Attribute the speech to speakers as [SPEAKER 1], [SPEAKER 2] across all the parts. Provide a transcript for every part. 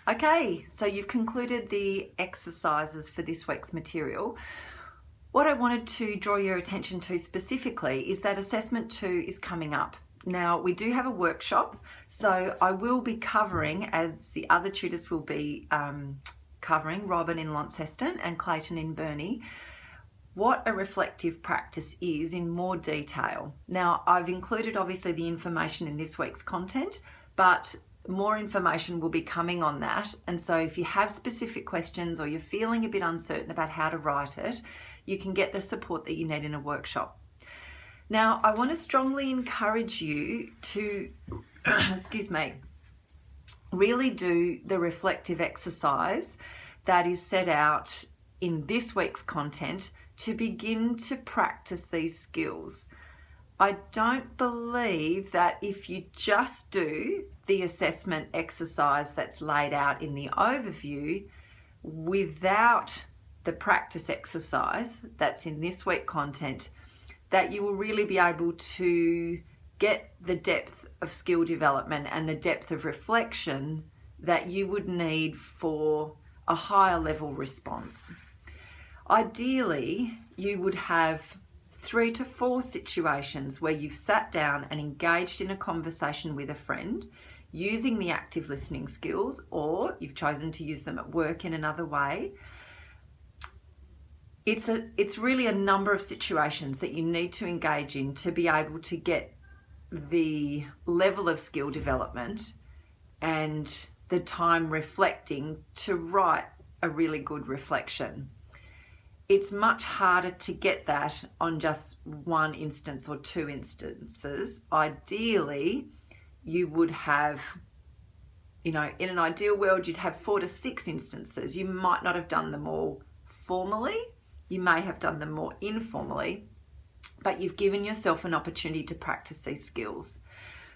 [SPEAKER 1] Okay, so you've concluded the exercises for this week's material. What I wanted to draw your attention to specifically is that assessment 2 is coming up. Now, we do have a workshop, so I will be covering, as the other tutors will be covering, Robin in Launceston and Clayton in Burnie, what a reflective practice is in more detail. Now, I've included obviously the information in this week's content, but more information will be coming on that. And so if you have specific questions or you're feeling a bit uncertain about how to write it, you can get the support that you need in a workshop. Now, I want to strongly encourage you to, really do the reflective exercise that is set out in this week's content to begin to practice these skills. I don't believe that if you just do the assessment exercise that's laid out in the overview without the practice exercise that's in this week's content, that you will really be able to get the depth of skill development and the depth of reflection that you would need for a higher level response. Ideally, you would have 3 to 4 situations where you've sat down and engaged in a conversation with a friend using the active listening skills, or you've chosen to use them at work in another way. It's really a number of situations that you need to engage in to be able to get the level of skill development and the time reflecting to write a really good reflection. It's much harder to get that on just one instance or 2 instances. Ideally, you would have, in an ideal world, you'd have 4 to 6 instances. You might not have done them all formally. You may have done them more informally, but you've given yourself an opportunity to practice these skills.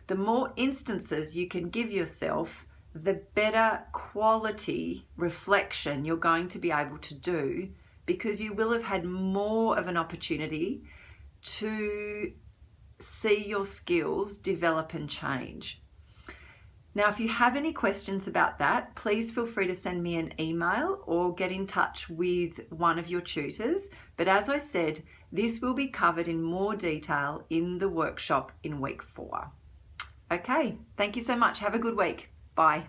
[SPEAKER 1] The more instances you can give yourself, the better quality reflection you're going to be able to do, because you will have had more of an opportunity to see your skills develop and change. Now, if you have any questions about that, please feel free to send me an email or get in touch with one of your tutors. But as I said, this will be covered in more detail in the workshop in week 4. Okay, thank you so much. Have a good week. Bye.